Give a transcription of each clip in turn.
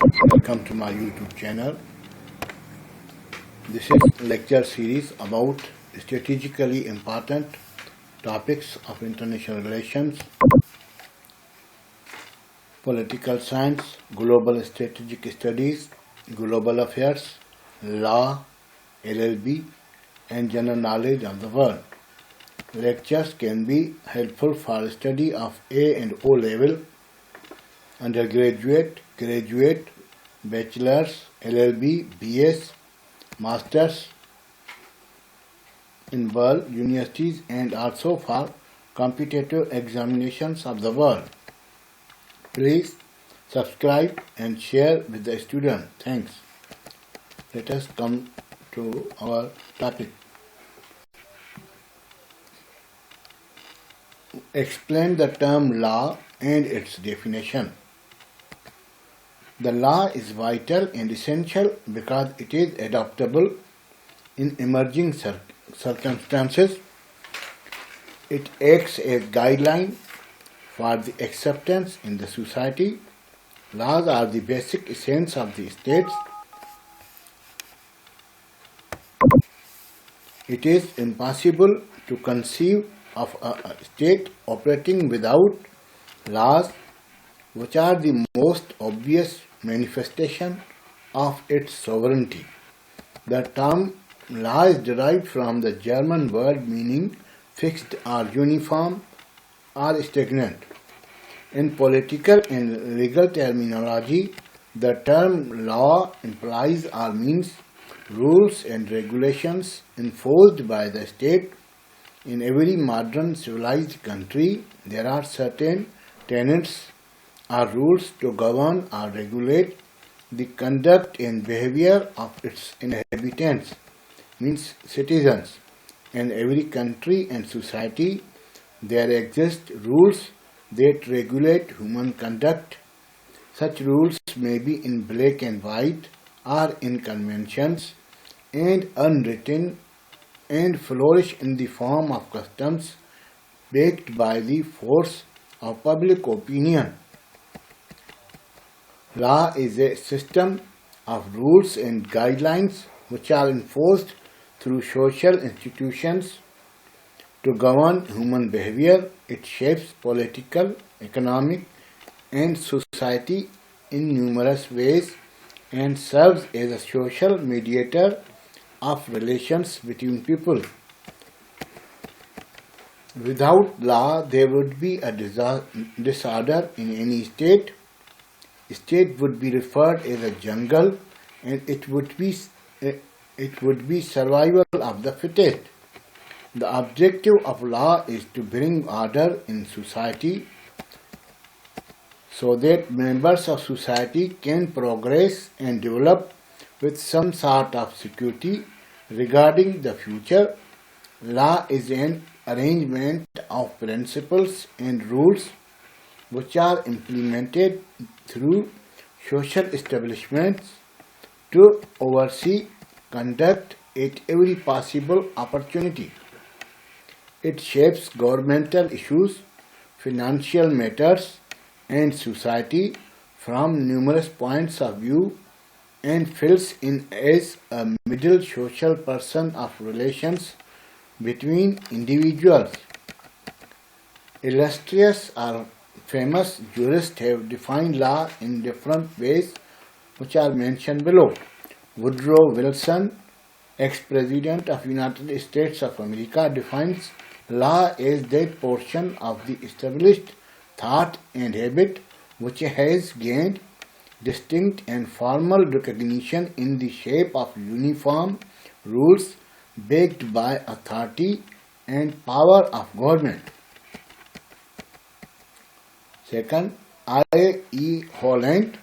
Welcome to my YouTube channel. This is lecture series about strategically important topics of international relations, political science, global strategic studies, global affairs, law, LLB, and general knowledge of the world. Lectures can be helpful for study of A and O level, undergraduate, graduate, bachelor's, LLB, BS, masters in world universities, and also for competitive examinations of the world. Please subscribe and share with the student. Thanks. Let us come to our topic. Explain the term law and its definition. The law is vital and essential because it is adaptable in emerging circumstances. It acts as guideline for the acceptance in the society. Laws are the basic essence of the states. It is impossible to conceive of a state operating without laws, which are the most obvious manifestation of its sovereignty. The term law is derived from the German word meaning fixed or uniform or stagnant. In political and legal terminology, the term law implies or means rules and regulations enforced by the state. In every modern civilized country, there are certain tenets or rules to govern or regulate the conduct and behavior of its inhabitants, means citizens. In every country and society, there exist rules that regulate human conduct. Such rules may be in black and white or in conventions and unwritten, and flourish in the form of customs backed by the force of public opinion. Law is a system of rules and guidelines which are enforced through social institutions to govern human behavior. It shapes political, economic, and society in numerous ways and serves as a social mediator of relations between people. Without law, there would be a disorder in any state. State would be referred as a jungle, and it would be survival of the fittest. The objective of law is to bring order in society so that members of society can progress and develop with some sort of security regarding the future. Law is an arrangement of principles and rules which are implemented through social establishments to oversee conduct at every possible opportunity. It shapes governmental issues, financial matters, and society from numerous points of view, and fills in as a middle social person of relations between individuals. Illustrious or famous jurists have defined law in different ways, which are mentioned below. Woodrow Wilson, ex-president of United States of America, defines law as that portion of the established thought and habit which has gained distinct and formal recognition in the shape of uniform rules backed by authority and power of government. Second, I.E. Holland.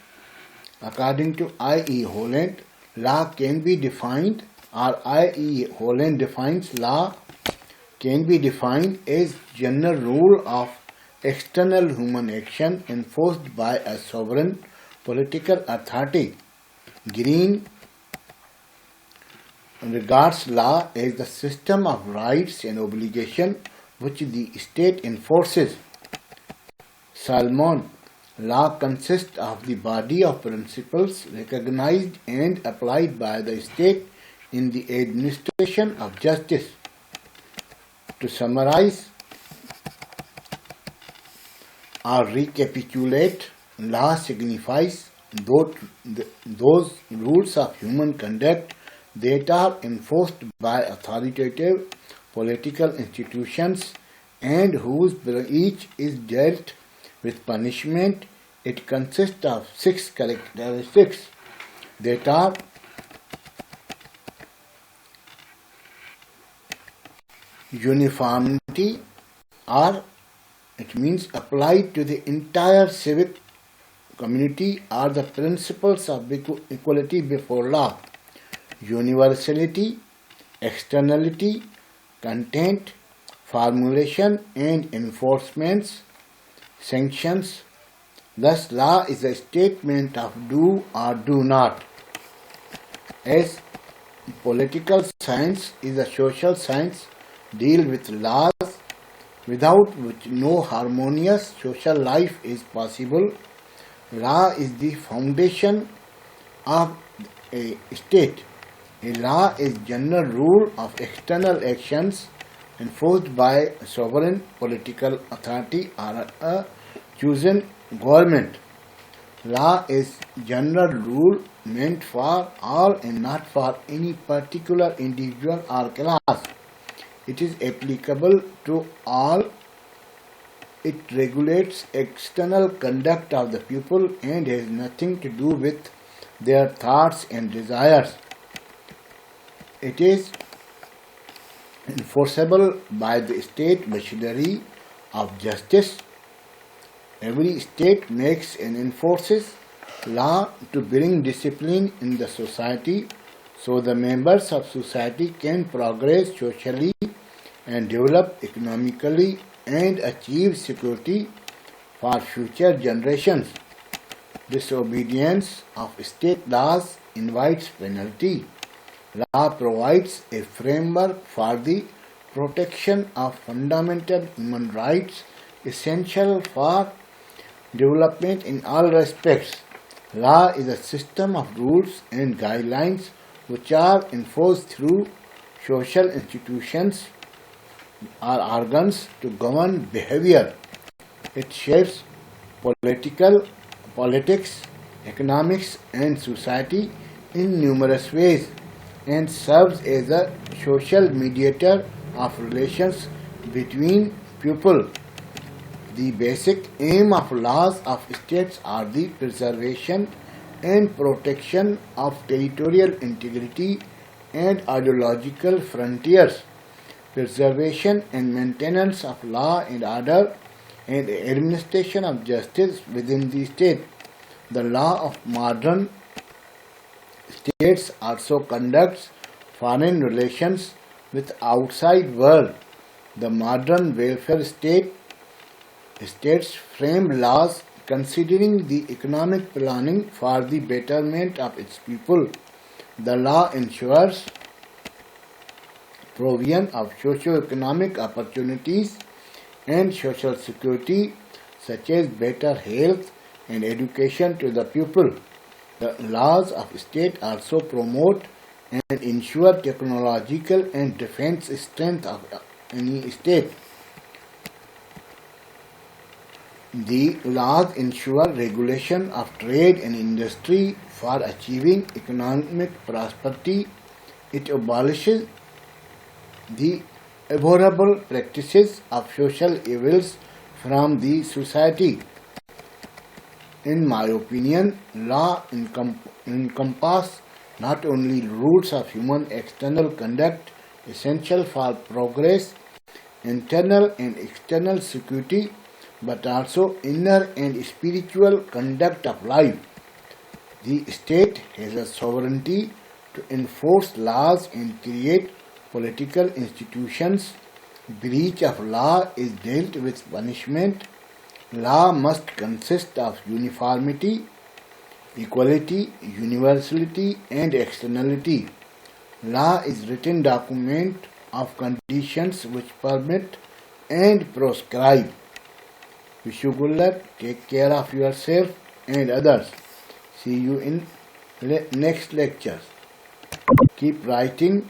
According to I.E. Holland, law can be defined, or I.E. Holland defines law can be defined as general rule of external human action enforced by a sovereign political authority. Green regards law as the system of rights and obligations which the state enforces. Salmon Law consists of the body of principles recognized and applied by the state in the administration of justice. To summarize or recapitulate, law signifies those rules of human conduct that are enforced by authoritative political institutions and whose breach is dealt with punishment. It consists of 6 characteristics that are uniformity, or it means applied to the entire civic community, are the principles of equality before law. Universality, externality, content, formulation and enforcements, sanctions. Thus, law is a statement of do or do not. As political science is a social science, deal with laws without which no harmonious social life is possible. Law is the foundation of a state. A law is general rule of external actions enforced by a sovereign political authority or a chosen government. Law is general rule meant for all and not for any particular individual or class. It is applicable to all. It regulates external conduct of the people and has nothing to do with their thoughts and desires. It is enforceable by the state machinery of justice. Every state makes and enforces law to bring discipline in the society so the members of society can progress socially and develop economically and achieve security for future generations. Disobedience of state laws invites penalty. Law provides a framework for the protection of fundamental human rights essential for development in all respects. Law is a system of rules and guidelines which are enforced through social institutions or organs to govern behavior. It shapes politics, economics and society in numerous ways and serves as a social mediator of relations between people. The basic aim of laws of states are the preservation and protection of territorial integrity and ideological frontiers, preservation and maintenance of law and order, and administration of justice within the state. The law of modern states also conducts foreign relations with outside world. The modern welfare states frame laws considering the economic planning for the betterment of its people. The law ensures provision of socio-economic opportunities and social security such as better health and education to the people. The laws of state also promote and ensure technological and defense strength of any state. The laws ensure regulation of trade and industry for achieving economic prosperity. It abolishes the abhorrible practices of social evils from the society. In my opinion, law encompasses not only rules of human external conduct essential for progress, internal and external security, but also inner and spiritual conduct of life. The state has a sovereignty to enforce laws and create political institutions. Breach of law is dealt with punishment. Law must consist of uniformity, equality, universality and externality. Law is written document of conditions which permit and proscribe. Wish you good luck. Take care of yourself and others. See you in next lectures. Keep writing.